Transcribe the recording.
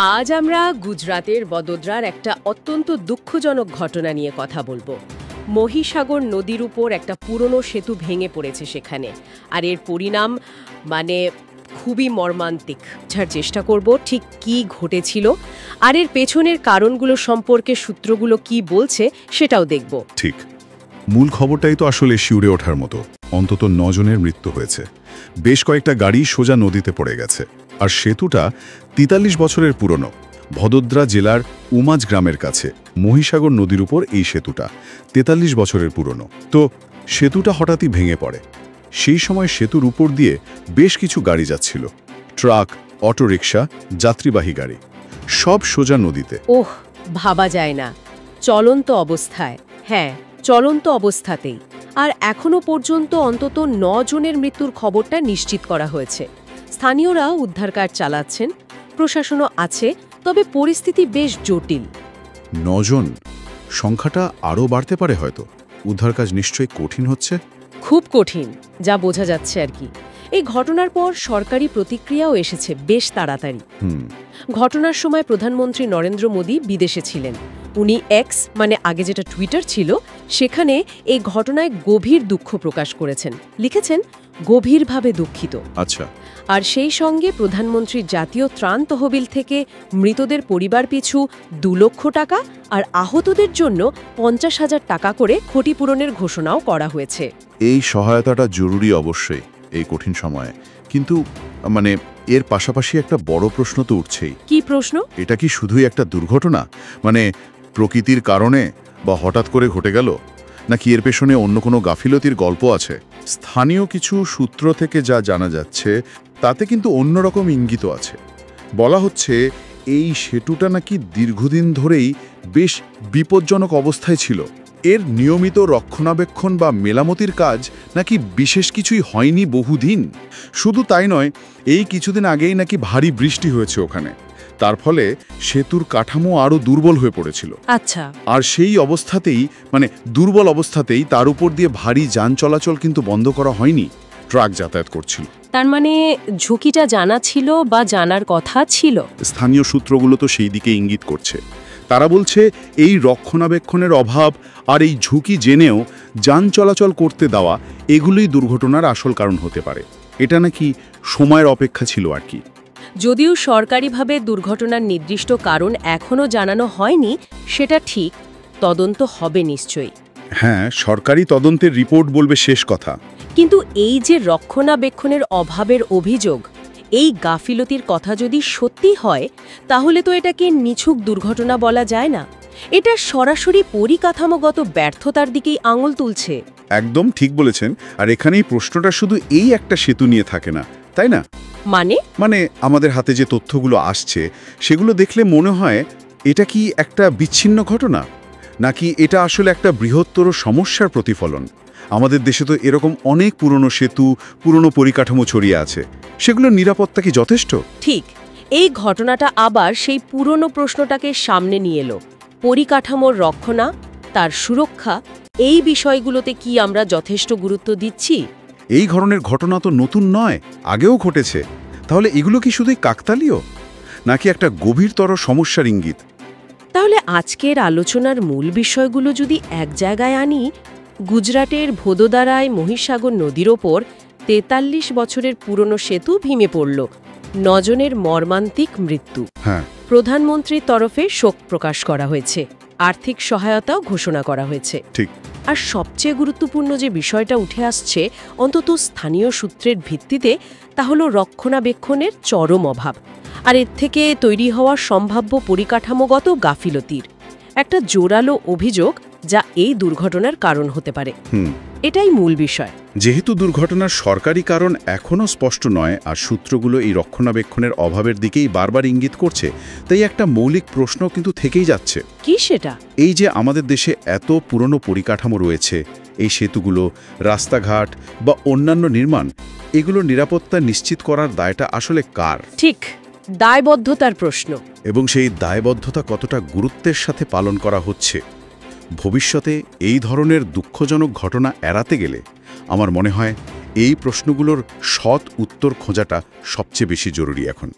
আজ আমরা গুজরাতের বদোদরার একটা অত্যন্ত দুঃখজনক ঘটনা নিয়ে কথা বলবো। মহিসাগর নদীর উপর একটা পুরনো সেতু ভেঙে পড়েছে সেখানে, আর এর পরিণাম খুবই মর্মান্তিক। বোঝার চেষ্টা করব ঠিক কি ঘটেছিল, আর এর পেছনের কারণগুলো সম্পর্কে সূত্রগুলো কি বলছে সেটাও দেখব। ঠিক, মূল খবরটাই তো আসলে শিউরে ওঠার মতো। অন্তত 9 জনের মৃত্যু হয়েছে। বেশ কয়েকটা গাড়ি সোজা নদীতে পড়ে গেছে। আর সেতুটা 43 বছরের পুরনো। ভদোদরা জেলার উমাজ গ্রামের কাছে মহিসাগর নদীর উপর এই সেতুটা 43 বছরের পুরনো। তো সেতুটা হঠাৎই ভেঙে পড়ে। সেই সময় সেতুর উপর দিয়ে বেশ কিছু গাড়ি যাচ্ছিল, ট্রাক, অটোরিকশা, যাত্রীবাহী গাড়ি, সব সোজা নদীতে। ওহ, ভাবা যায় না, চলন্ত অবস্থায়। হ্যাঁ, চলন্ত অবস্থাতেই। আর এখনো পর্যন্ত অন্তত 9 জনের মৃত্যুর খবরটা নিশ্চিত করা হয়েছে। স্থানীয়রা উদ্ধার কাজ চালাচ্ছেন, প্রশাসনও আছে, তবে পরিস্থিতি বেশ জটিল। 9 জন, সংখ্যাটা আরও বাড়তে পারে হয়তো। উদ্ধার কাজ নিশ্চয়ই কঠিন হচ্ছে। খুব কঠিন, যা বোঝা যাচ্ছে আর কি। এই ঘটনার পর সরকারি প্রতিক্রিয়াও এসেছে বেশ তাড়াতাড়ি। ঘটনার সময় প্রধানমন্ত্রী নরেন্দ্র মোদী বিদেশে ছিলেন। উনি এক্স, মানে আগে যেটা টুইটার ছিল, সেখানে এই ঘটনায় গভীর দুঃখ প্রকাশ করেছেন। লিখেছেন, গভীরভাবে দুঃখিত। আচ্ছা। আর সেই সঙ্গে প্রধানমন্ত্রী জাতীয় ত্রাণ তহবিল থেকে মৃতদের পরিবার পিছু 2 লক্ষ টাকা আর আহতদের জন্য 50,000 টাকা করে ক্ষতিপূরণের ঘোষণাও করা হয়েছে। এই সহায়তাটা জরুরি অবশ্যই এই কঠিন সময়ে, কিন্তু এর পাশাপাশি একটা বড় প্রশ্ন তো উঠছেই। কি প্রশ্ন? এটা কি শুধুই একটা দুর্ঘটনা, প্রকৃতির কারণে বা হঠাৎ করে ঘটে গেল, নাকি এর পেছনে অন্য কোনো গাফিলতির গল্প আছে? স্থানীয় কিছু সূত্র থেকে যা জানা যাচ্ছে তাতে কিন্তু অন্যরকম ইঙ্গিত আছে। বলা হচ্ছে এই সেতুটা নাকি দীর্ঘদিন ধরেই বেশ বিপজ্জনক অবস্থায় ছিল। এর নিয়মিত রক্ষণাবেক্ষণ বা মেরামতির কাজ নাকি বিশেষ কিছুই হয়নি বহুদিন। শুধু তাই নয়, এই কিছুদিন আগেই নাকি ভারী বৃষ্টি হয়েছে ওখানে। তার ফলে সেতুর কাঠামো আরও দুর্বল হয়ে পড়েছিল। আচ্ছা। আর সেই অবস্থাতেই দুর্বল অবস্থাতেই তার উপর দিয়ে ভারী যান চলাচল কিন্তু বন্ধ করা হয়নি, ট্রাক যাতায়াত করছিল। তার মানে ঝুঁকিটা জানা ছিল বা জানার কথা ছিল। স্থানীয় সূত্রগুলো তো সেই দিকে ইঙ্গিত করছে। তারা বলছে এই রক্ষণাবেক্ষণের অভাব আর এই ঝুঁকি জেনেও যান চলাচল করতে দেওয়া, এগুলোই দুর্ঘটনার আসল কারণ হতে পারে। এটা নাকি সময়ের অপেক্ষা ছিল আর কি। যদিও সরকারিভাবে দুর্ঘটনার নির্দিষ্ট কারণ এখনও জানানো হয়নি, সেটা ঠিক। তদন্ত হবে নিশ্চয়ই। হ্যাঁ, সরকারি তদন্তের রিপোর্ট বলবে শেষ কথা। কিন্তু এই যে রক্ষণাবেক্ষণের অভাবের অভিযোগ, এই গাফিলতির কথা যদি সত্যি হয়, তাহলে তো এটাকে নিছক দুর্ঘটনা বলা যায় না। এটা সরাসরি পরিকাঠামোগত ব্যর্থতার দিকেই আঙুল তুলছে। একদম ঠিক বলেছেন। আর এখানেই প্রশ্নটা শুধু এই একটা সেতু নিয়ে থাকে না, তাই না? আমাদের হাতে যে তথ্যগুলো আসছে সেগুলো দেখলে মনে হয় এটা কি একটা বিচ্ছিন্ন ঘটনা, নাকি এটা আসলে একটা বৃহত্তর সমস্যার প্রতিফলন। আমাদের দেশে তো এরকম অনেক পুরনো সেতু, পুরনো পরিকাঠামো ছড়িয়ে আছে। সেগুলোর নিরাপত্তা কি যথেষ্ট? ঠিক, এই ঘটনাটা আবার সেই পুরনো প্রশ্নটাকে সামনে নিয়ে এলো। পরিকাঠামোর রক্ষণা, তার সুরক্ষা, এই বিষয়গুলোতে কি আমরা যথেষ্ট গুরুত্ব দিচ্ছি? এই ধরনের ঘটনা তো নতুন নয়, আগেও ঘটেছে। তাহলে এগুলো কি শুধুই কাকতালীয়, নাকি একটা গভীরতর সমস্যার ইঙ্গিত? তাহলে আজকের আলোচনার মূল বিষয়গুলো যদি এক জায়গায় আনি, গুজরাটের ভদোদরায় মহিসাগর নদীর ওপর 43 বছরের পুরনো সেতু ভেঙে পড়ল, 9 জনের মর্মান্তিক মৃত্যু। হ্যাঁ, প্রধানমন্ত্রীর তরফে শোক প্রকাশ করা হয়েছে, আর্থিক সহায়তাও ঘোষণা করা হয়েছে। ঠিক। আর সবচেয়ে গুরুত্বপূর্ণ যে বিষয়টা উঠে আসছে, অন্তত স্থানীয় সূত্রের ভিত্তিতে, তা হল রক্ষণাবেক্ষণের চরম অভাব আর এর থেকে তৈরি হওয়া সম্ভাব্য পরিকাঠামোগত গাফিলতির একটা জোরালো অভিযোগ, যা এই দুর্ঘটনার কারণ হতে পারে। এটাই মূল বিষয়। যেহেতু দুর্ঘটনার সরকারি কারণ এখনও স্পষ্ট নয়, আর সূত্রগুলো এই রক্ষণাবেক্ষণের অভাবের দিকেই বারবার ইঙ্গিত করছে, তাই একটা মৌলিক প্রশ্ন কিন্তু থেকেই যাচ্ছে। কি সেটা? এই যে আমাদের দেশে এত পুরনো পরিকাঠামো রয়েছে, এই সেতুগুলো, রাস্তাঘাট বা অন্যান্য নির্মাণ, এগুলোর নিরাপত্তা নিশ্চিত করার দায়টা আসলে কার? ঠিক, দায়বদ্ধতার প্রশ্ন। এবং সেই দায়বদ্ধতা কতটা গুরুত্বের সাথে পালন করা হচ্ছে। ভবিষ্যতে এই ধরনের দুঃখজনক ঘটনা এড়াতে গেলে আমার মনে হয় এই প্রশ্নগুলোর সৎ উত্তর খোঁজাটা সবচেয়ে বেশি জরুরি এখন।